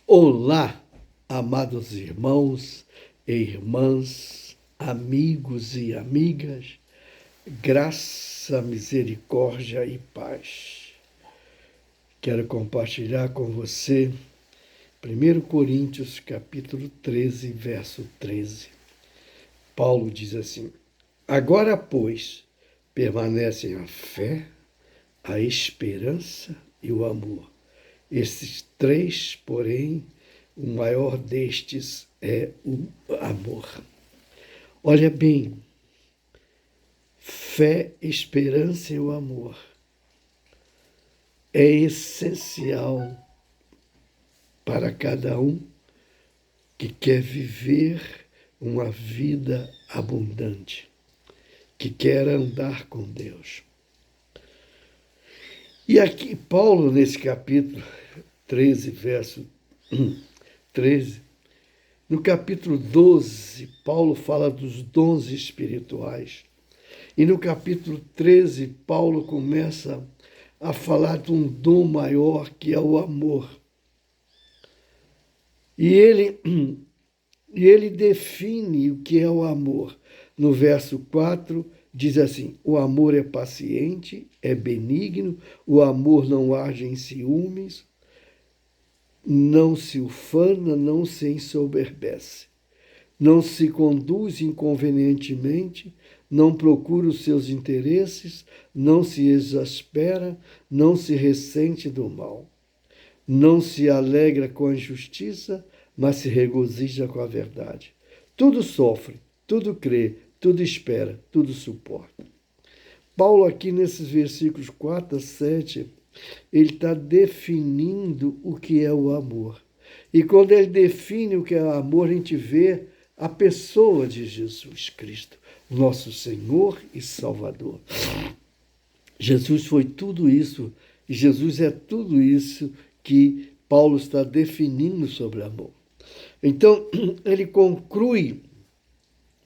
Olá, amados irmãos e irmãs, amigos e amigas, graça, misericórdia e paz. Quero compartilhar com você 1 Coríntios capítulo 13, verso 13. Paulo diz assim: Agora, pois, permanecem a fé, a esperança e o amor. Esses três, porém, o maior destes é o amor. Olha bem, fé, esperança e o amor é essencial para cada um que quer viver uma vida abundante, que quer andar com Deus. E aqui, Paulo, nesse capítulo 13, verso 13, no capítulo 12, Paulo fala dos dons espirituais. E no capítulo 13, Paulo começa a falar de um dom maior, que é o amor. E ele define o que é o amor. No verso 4, diz assim: o amor é paciente, é benigno, o amor não age em ciúmes, não se ufana, não se ensoberbece, não se conduz inconvenientemente, não procura os seus interesses, não se exaspera, não se ressente do mal, não se alegra com a injustiça, mas se regozija com a verdade. Tudo sofre, tudo crê, tudo espera, tudo suporta. Paulo, aqui nesses versículos 4 a 7, ele está definindo o que é o amor. E quando ele define o que é o amor, a gente vê a pessoa de Jesus Cristo, nosso Senhor e Salvador. Jesus foi tudo isso, e Jesus é tudo isso que Paulo está definindo sobre amor. Então, ele conclui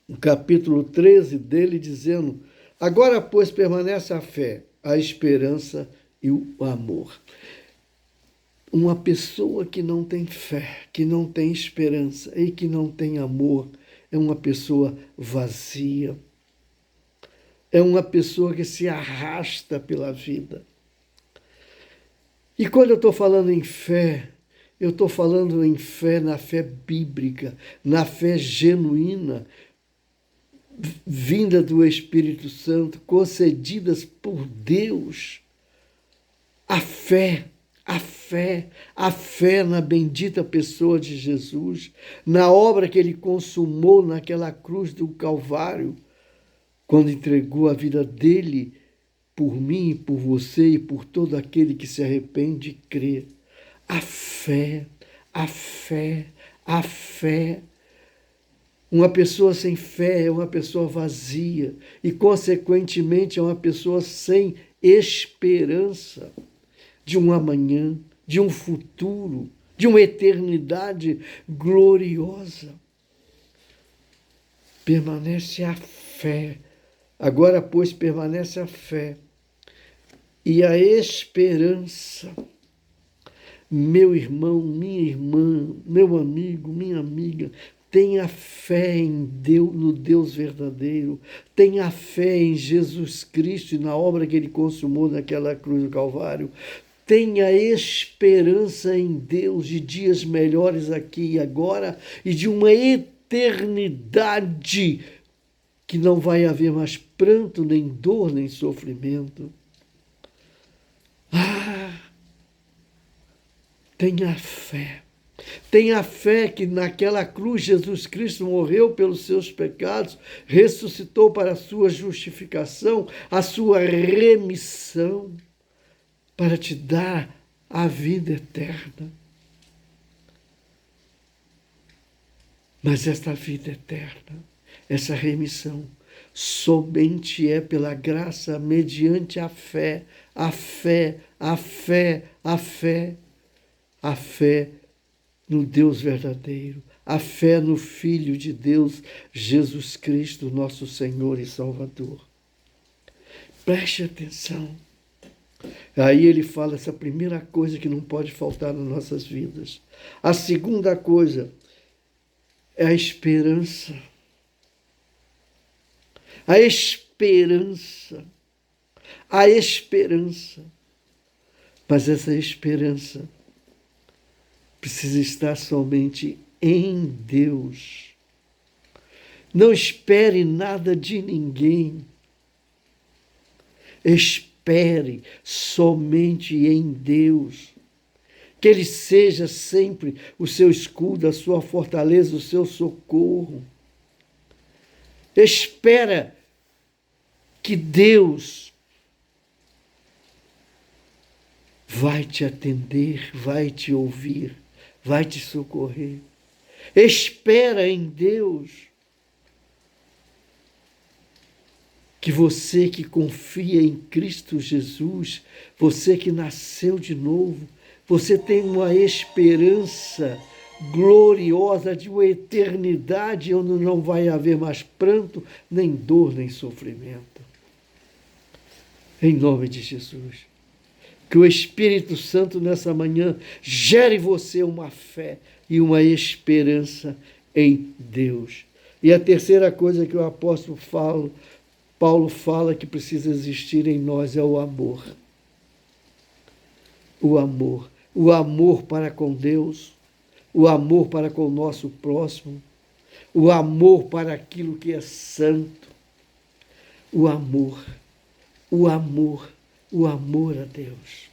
o capítulo 13 dele dizendo: agora, pois, permanece a fé, a esperança e o amor. Uma pessoa que não tem fé, que não tem esperança e que não tem amor, é uma pessoa vazia. É uma pessoa que se arrasta pela vida. E quando eu estou falando em fé, eu estou falando em fé na fé bíblica, na fé genuína, vinda do Espírito Santo, concedidas por Deus. A fé na bendita pessoa de Jesus, na obra que ele consumou naquela cruz do Calvário, quando entregou a vida dele por mim, por você e por todo aquele que se arrepende e crê. A fé. Uma pessoa sem fé é uma pessoa vazia e, consequentemente, é uma pessoa sem esperança de um amanhã, de um futuro, de uma eternidade gloriosa. Permanece a fé. Agora, pois, permanece a fé e a esperança. Meu irmão, minha irmã, meu amigo, minha amiga, tenha fé em Deus, no Deus verdadeiro. Tenha fé em Jesus Cristo e na obra que ele consumou naquela cruz do Calvário. Tenha esperança em Deus de dias melhores aqui e agora e de uma eternidade que não vai haver mais pranto, nem dor, nem sofrimento. Tenha fé. Tenha fé que naquela cruz Jesus Cristo morreu pelos seus pecados, ressuscitou para a sua justificação, a sua remissão, para te dar a vida eterna. Mas esta vida eterna, essa remissão, somente é pela graça, mediante a fé no Deus verdadeiro, a fé no Filho de Deus, Jesus Cristo, nosso Senhor e Salvador. Preste atenção. Aí ele fala essa primeira coisa que não pode faltar nas nossas vidas. A segunda coisa é a esperança. A esperança. A esperança. Mas essa esperança precisa estar somente em Deus. Não espere nada de ninguém. Espere somente em Deus. Que Ele seja sempre o seu escudo, a sua fortaleza, o seu socorro. Espera que Deus vai te atender, vai te ouvir, vai te socorrer. Espera em Deus. Que você que confia em Cristo Jesus, você que nasceu de novo, você tem uma esperança gloriosa de uma eternidade onde não vai haver mais pranto, nem dor, nem sofrimento. Em nome de Jesus. Que o Espírito Santo nessa manhã gere em você uma fé e uma esperança em Deus. E a terceira coisa que o apóstolo Paulo fala que precisa existir em nós é o amor. O amor. O amor para com Deus, o amor para com o nosso próximo, o amor para aquilo que é santo, o amor a Deus.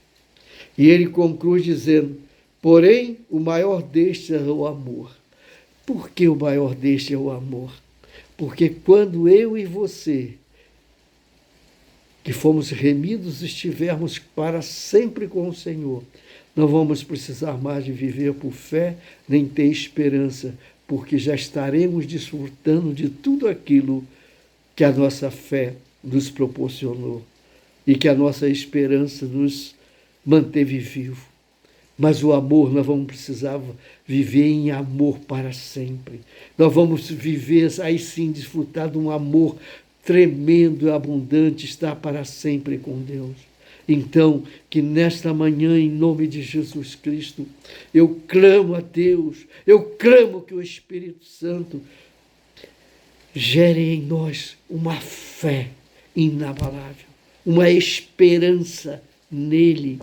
E ele conclui dizendo, porém, o maior destes é o amor. Por que o maior destes é o amor? Porque quando eu e você, que fomos remidos, estivermos para sempre com o Senhor, não vamos precisar mais de viver por fé, nem ter esperança, porque já estaremos desfrutando de tudo aquilo que a nossa fé nos proporcionou e que a nossa esperança nos manteve vivo. Mas o amor, nós vamos precisar viver em amor para sempre. Nós vamos viver, aí sim, desfrutar de um amor tremendo e abundante, estar para sempre com Deus. Então, que nesta manhã, em nome de Jesus Cristo, eu clamo a Deus, eu clamo que o Espírito Santo gere em nós uma fé inabalável, uma esperança nele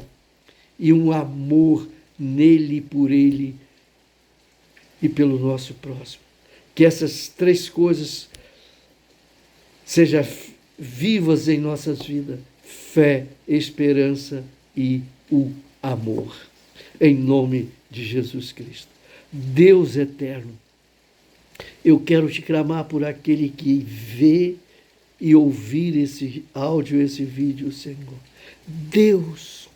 e um amor nele, por ele e pelo nosso próximo. Que essas três coisas sejam vivas em nossas vidas: fé, esperança e o amor. Em nome de Jesus Cristo. Deus eterno, eu quero te clamar por aquele que vê e ouvir esse áudio, esse vídeo, Senhor. Deus,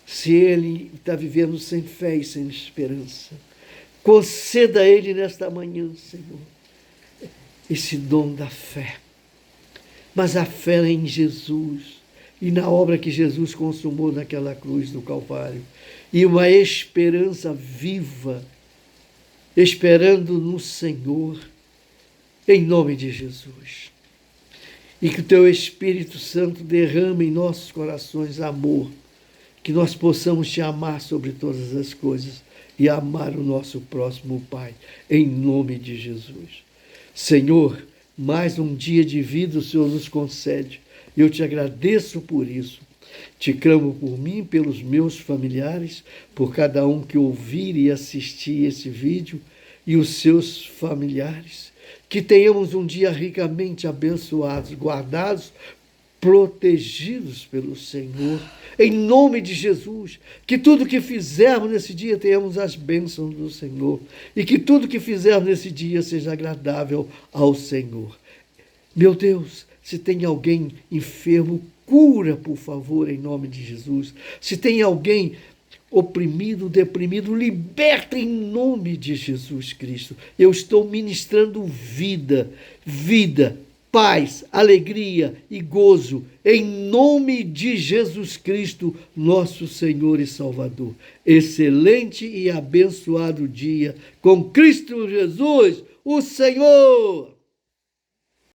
se ele está vivendo sem fé e sem esperança, conceda a ele nesta manhã, Senhor, esse dom da fé. Mas a fé em Jesus e na obra que Jesus consumou naquela cruz do Calvário. E uma esperança viva, esperando no Senhor, em nome de Jesus. E que o teu Espírito Santo derrame em nossos corações amor, que nós possamos te amar sobre todas as coisas e amar o nosso próximo, Pai, em nome de Jesus. Senhor, mais um dia de vida o Senhor nos concede. Eu te agradeço por isso. Te clamo por mim, pelos meus familiares, por cada um que ouvir e assistir esse vídeo e os seus familiares. Que tenhamos um dia ricamente abençoados, guardados, protegidos pelo Senhor, em nome de Jesus. Que tudo que fizermos nesse dia tenhamos as bênçãos do Senhor e que tudo que fizermos nesse dia seja agradável ao Senhor. Meu Deus, se tem alguém enfermo, cura, por favor, em nome de Jesus. Se tem alguém oprimido, deprimido, liberta em nome de Jesus Cristo. Eu estou ministrando vida, paz, alegria e gozo, em nome de Jesus Cristo, nosso Senhor e Salvador. Excelente e abençoado dia com Cristo Jesus, o Senhor.